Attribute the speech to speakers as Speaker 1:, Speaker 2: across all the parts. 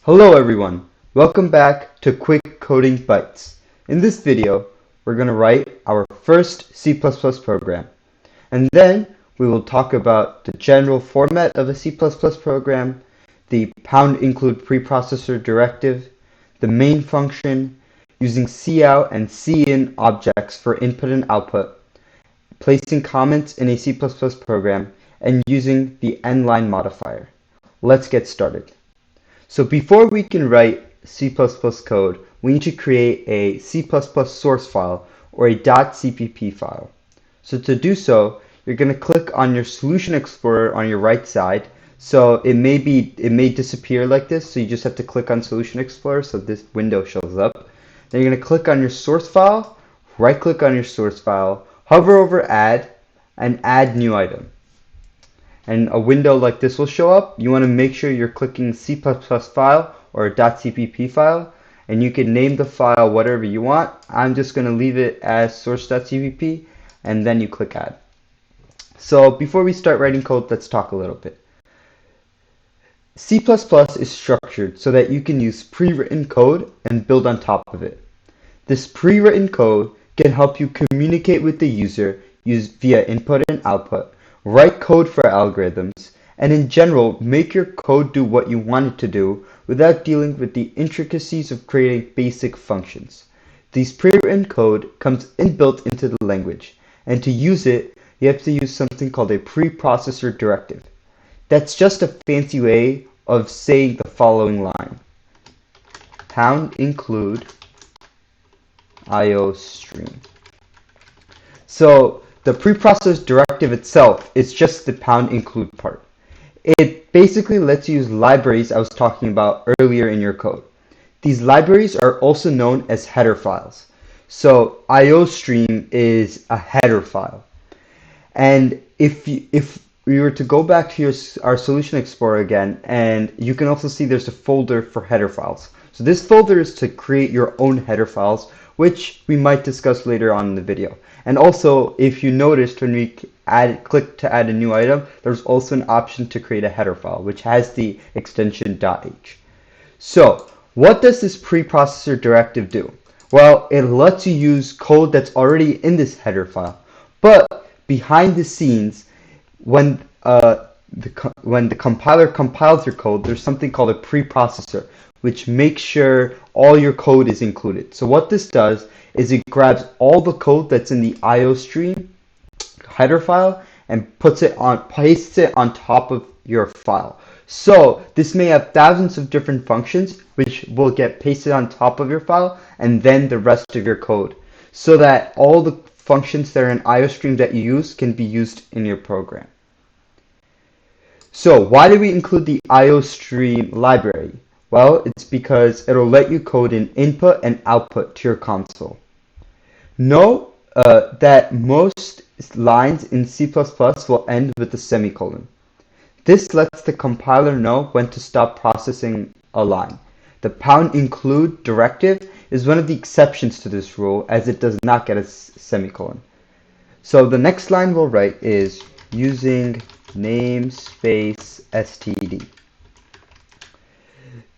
Speaker 1: Hello everyone, welcome back to Quick Coding Bytes. In this video, we're going to write our first C++ program, and then we will talk about the general format of a C++ program, the #include preprocessor directive, the main function, using cout and cin objects for input and output, placing comments in a C++ program, and using the endline modifier. Let's get started. So before we can write C++ code, we need to create a C++ source file or a .cpp file. So to do so, you're going to click on your Solution Explorer on your right side. So it may disappear like this, so you just have to click on Solution Explorer so this window shows up. Then you're going to click on your source file, right click on your source file, hover over Add, and Add New Item. And a window like this will show up. You want to make sure you're clicking C++ file or a .cpp file, and you can name the file whatever you want. I'm just going to leave it as source.cpp, and then you click Add. So before we start writing code, let's talk a little bit. C++ is structured so that you can use pre-written code and build on top of it. This pre-written code can help you communicate with the user via input and output, write code for algorithms, and in general, make your code do what you want it to do without dealing with the intricacies of creating basic functions. This pre-written code comes inbuilt into the language, and to use it, you have to use something called a preprocessor directive. That's just a fancy way of saying the following line: #include IO stream. So the preprocessor directive itself is just the #include part. It basically lets you use libraries I was talking about earlier in your code. These libraries are also known as header files. So IOStream is a header file. And if we were to go back to our Solution Explorer again, and you can also see there's a folder for header files. So this folder is to create your own header files, which we might discuss later on in the video. And also, if you noticed when we click to add a new item, there's also an option to create a header file, which has the extension .h. So what does this preprocessor directive do? Well, it lets you use code that's already in this header file. But behind the scenes, when the compiler compiles your code, there's something called a preprocessor, which makes sure all your code is included. So what this does is it grabs all the code that's in the IOStream header file and pastes it on top of your file. So this may have thousands of different functions which will get pasted on top of your file, and then the rest of your code, so that all the functions that are in IOStream that you use can be used in your program. So why do we include the IOStream library? Well, it's because it'll let you code in input and output to your console. Know that most lines in C++ will end with a semicolon. This lets the compiler know when to stop processing a line. The #include directive is one of the exceptions to this rule, as it does not get a semicolon. So the next line we'll write is using namespace std.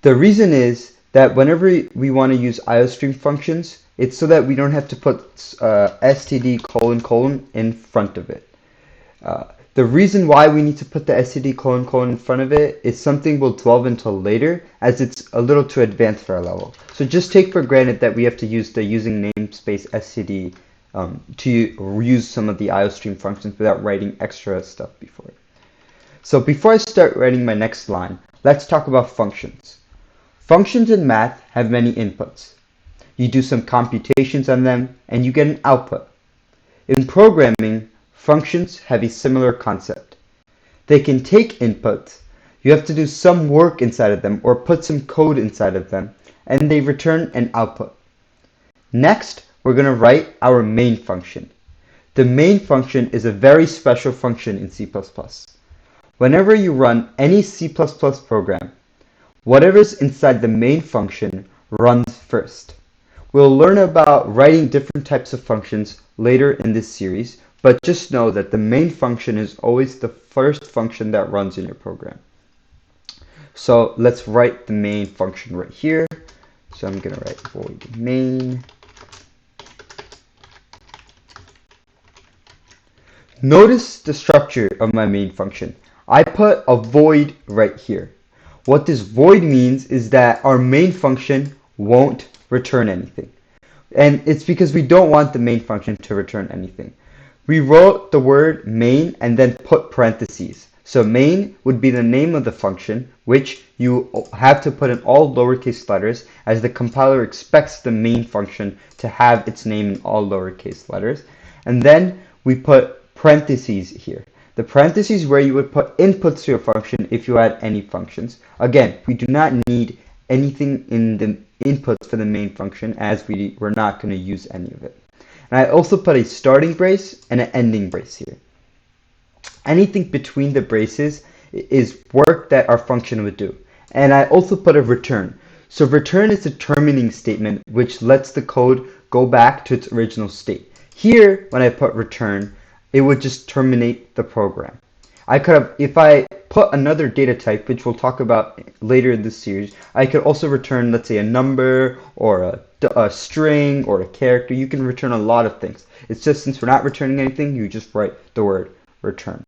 Speaker 1: The reason is that whenever we want to use IOStream functions, it's so that we don't have to put std : in front of it. The reason why we need to put the std : in front of it is something we'll delve into later, as it's a little too advanced for our level. So just take for granted that we have to use the using namespace std to use some of the IOStream functions without writing extra stuff before it. So before I start writing my next line, let's talk about functions. Functions in math have many inputs. You do some computations on them, and you get an output. In programming, functions have a similar concept. They can take inputs, you have to do some work inside of them or put some code inside of them, and they return an output. Next, we're going to write our main function. The main function is a very special function in C++. Whenever you run any C++ program, whatever's inside the main function runs first. We'll learn about writing different types of functions later in this series, but just know that the main function is always the first function that runs in your program. So let's write the main function right here. So I'm going to write void main. Notice the structure of my main function. I put a void right here. What this void means is that our main function won't return anything. And it's because we don't want the main function to return anything. We wrote the word main and then put parentheses. So main would be the name of the function, which you have to put in all lowercase letters, as the compiler expects the main function to have its name in all lowercase letters. And then we put parentheses here. The parentheses where you would put inputs to your function if you had any functions. Again, we do not need anything in the inputs for the main function, as we're not going to use any of it. And I also put a starting brace and an ending brace here. Anything between the braces is work that our function would do. And I also put a return. So return is a terminating statement which lets the code go back to its original state. Here, when I put return, it would just terminate the program. I could have, if I put another data type, which we'll talk about later in this series, I could also return, let's say, a number or a string or a character. You can return a lot of things. It's just, since we're not returning anything, you just write the word return.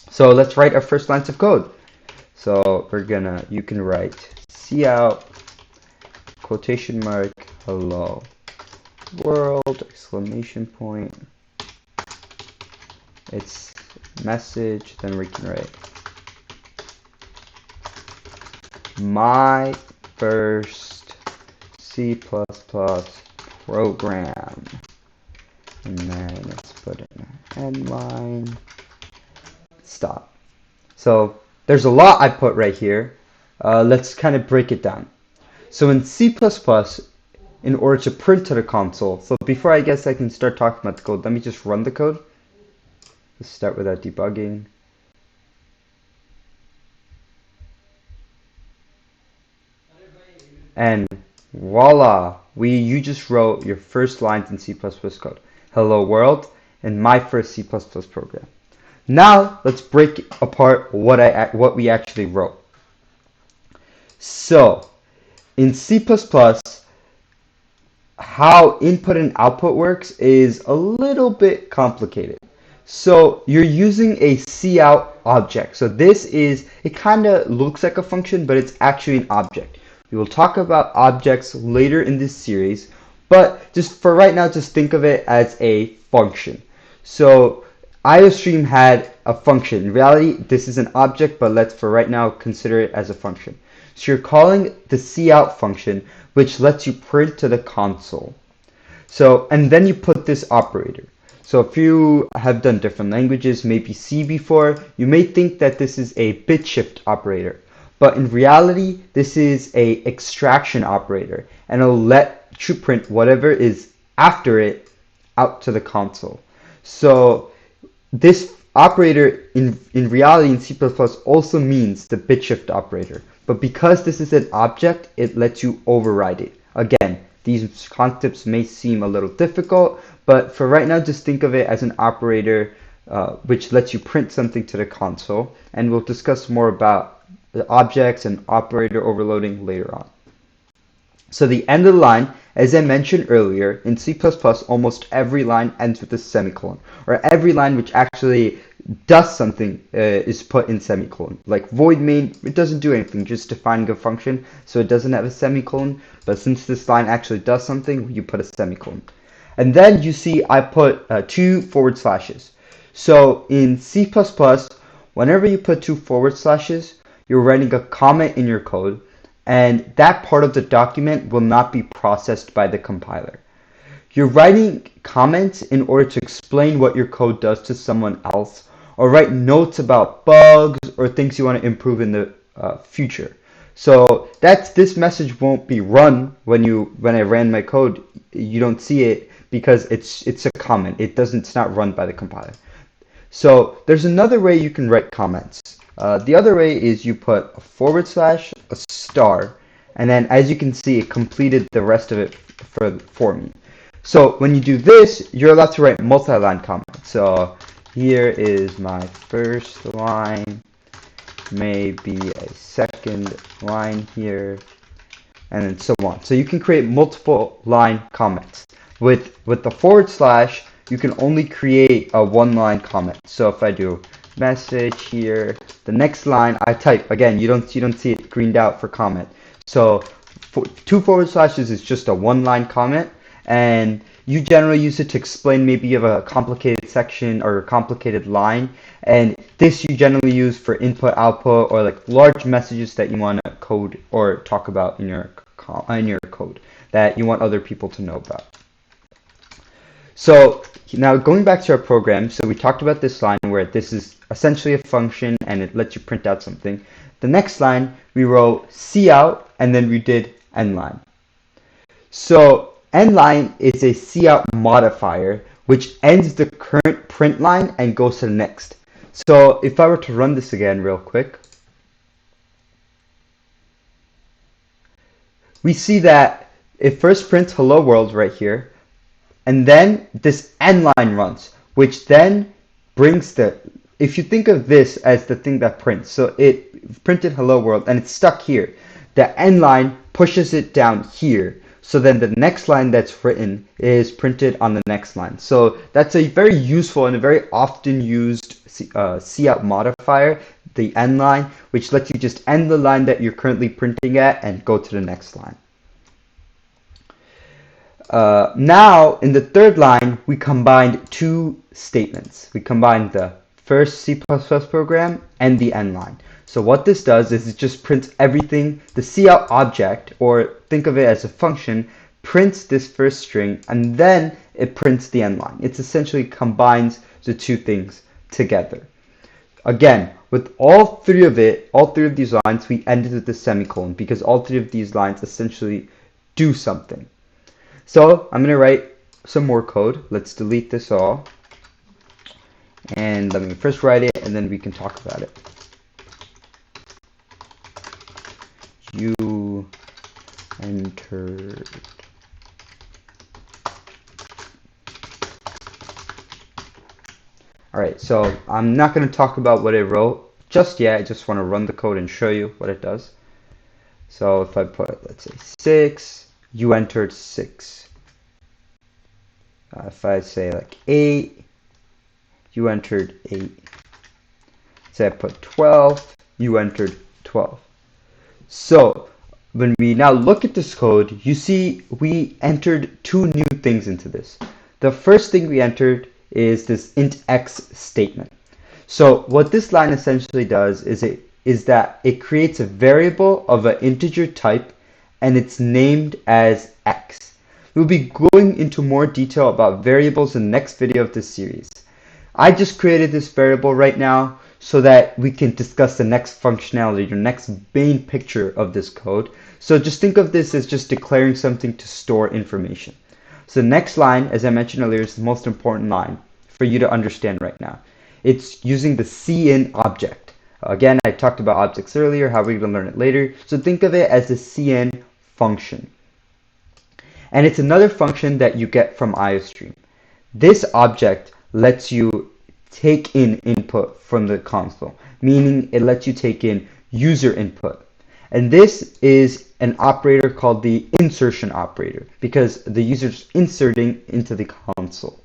Speaker 1: So let's write our first lines of code. So you can write cout, quotation mark, hello world, exclamation point. It's message, then we can write my first C++ program, and then let's put in an end line, stop. So there's a lot I put right here. Let's kind of break it down. So in C++, in order to print to the console, so before I guess I can start talking about the code, let me just run the code. Let's start with that debugging. And voila, you just wrote your first lines in C++ code. Hello world, and my first C++ program. Now let's break apart what we actually wrote. So in C++, how input and output works is a little bit complicated. So you're using a cout object. So it kind of looks like a function, but it's actually an object. We will talk about objects later in this series, but just for right now, just think of it as a function. So IOStream had a function. In reality, this is an object, but let's for right now consider it as a function. So you're calling the cout function, which lets you print to the console. So, and then you put this operator. So if you have done different languages, maybe C before, you may think that this is a bit shift operator. But in reality, this is a extraction operator, and it'll let you print whatever is after it out to the console. So this operator in reality in C++ also means the bit shift operator. But because this is an object, it lets you override it. Again, these concepts may seem a little difficult, but for right now, just think of it as an operator which lets you print something to the console. And we'll discuss more about the objects and operator overloading later on. So the end of the line, as I mentioned earlier, in C++, almost every line ends with a semicolon, or every line which actually does something is put in semicolon. Like void main, it doesn't do anything, just defining a function, so it doesn't have a semicolon. But since this line actually does something, you put a semicolon. And then you see I put 2 forward slashes. So in C++, whenever you put 2 forward slashes, you're writing a comment in your code, and that part of the document will not be processed by the compiler. You're writing comments in order to explain what your code does to someone else, or write notes about bugs or things you want to improve in the future. So this message won't be run when I ran my code. You don't see it because it's a comment. It's not run by the compiler. So there's another way you can write comments. The other way is you put a forward slash, a star, and then as you can see, it completed the rest of it for me. So when you do this, you're allowed to write multi-line comments. So here is my first line may be a second line here, and then so on. So you can create multiple line comments. With the forward slash, you can only create a one-line comment. So if I do message here, the next line I type, again, you don't see it greened out for comment. So two forward slashes is just a one-line comment, and you generally use it to explain maybe you have a complicated section or a complicated line, and this you generally use for input output or like large messages that you want to code or talk about in your code that you want other people to know about. So now going back to our program, so we talked about this line where this is essentially a function and it lets you print out something. The next line we wrote cout and then we did endline. So endline is a cout modifier which ends the current print line and goes to the next. So if I were to run this again real quick, we see that it first prints hello world right here, and then this end line runs, which then brings if you think of this as the thing that prints, so it printed hello world and it's stuck here. The end line pushes it down here, so then the next line that's written is printed on the next line. So that's a very useful and a very often used cout modifier, the end line, which lets you just end the line that you're currently printing at and go to the next line. Now, in the third line, we combined two statements. We combined the first C++ program and the end line. So what this does is it just prints everything. The cout object, or think of it as a function, prints this first string, and then it prints the end line. It essentially combines the two things together. Again, with all three of these lines, we ended with the semicolon because all three of these lines essentially do something. So I'm going to write some more code. Let's delete this all. And let me first write it, and then we can talk about it. You entered Alright, so I'm not going to talk about what I wrote just yet. I just want to run the code and show you what it does. So if I put, let's say 6, you entered 6. If I say like 8, you entered 8. Say I put 12, you entered 12. So when we now look at this code, you see we entered two new things into this. The first thing we entered is this int x statement. So what this line essentially does is that it creates a variable of an integer type and it's named as x. We'll be going into more detail about variables in the next video of this series. I just created this variable right now so that we can discuss the next functionality, the next main picture of this code. So just think of this as just declaring something to store information. So the next line, as I mentioned earlier, is the most important line for you to understand right now. It's using the cin object. Again, I talked about objects earlier, how we're going to learn it later. So think of it as a cin function. And it's another function that you get from IOStream. This object lets you take in input from the console, meaning it lets you take in user input. And this is an operator called the insertion operator because the user's inserting into the console.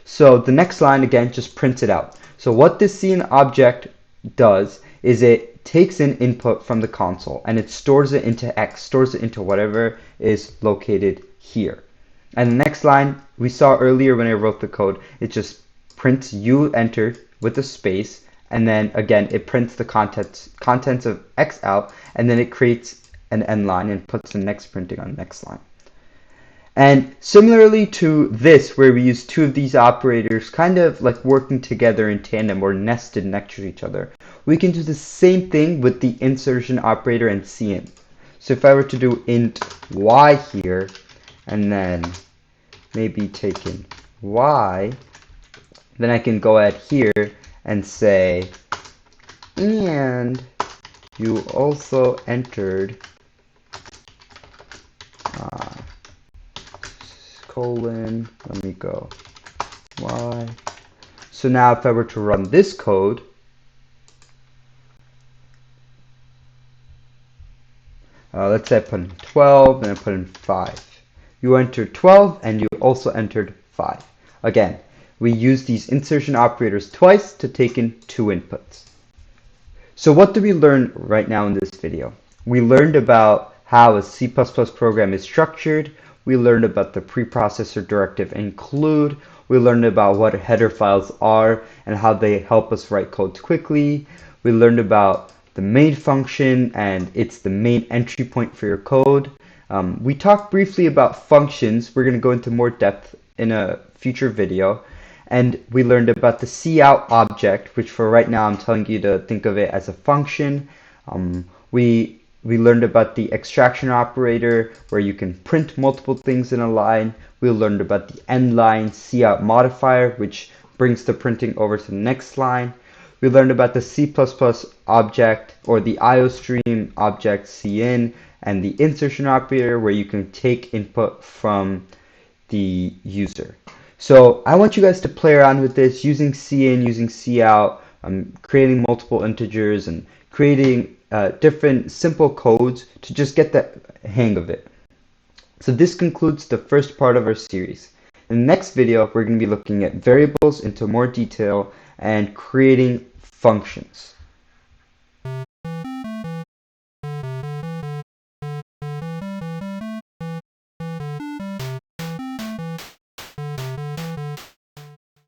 Speaker 1: So the next line again just prints it out. So what this cin object does is it takes in input from the console and it stores it into x, stores it into whatever is located here. And the next line we saw earlier when I wrote the code, it just prints you entered with a space, and then again it prints the contents of x out, and then it creates an end line and puts the next printing on the next line. And similarly to this, where we use two of these operators kind of like working together in tandem or nested next to each other, we can do the same thing with the insertion operator and cin. So if I were to do int y here, and then maybe take in y, then I can go ahead here and say, and you also entered colon, let me go, y. So now if I were to run this code, let's say I put in 12 and I put in 5. You entered 12 and you also entered 5. Again, we use these insertion operators twice to take in 2 inputs. So what did we learn right now in this video? We learned about how a C++ program is structured. We learned about the preprocessor directive include. We learned about what header files are and how they help us write code quickly. We learned about the main function and it's the main entry point for your code. We talked briefly about functions. We're going to go into more depth in a future video. And we learned about the cout object, which for right now I'm telling you to think of it as a function. We learned about the extraction operator, where you can print multiple things in a line. We learned about the endline cout modifier, which brings the printing over to the next line. We learned about the C++ object, or the IOStream object cin, and the insertion operator, where you can take input from the user. So I want you guys to play around with this using cin, using cout, creating multiple integers and creating different simple codes to just get the hang of it. So this concludes the first part of our series. In the next video, we're going to be looking at variables into more detail and creating functions.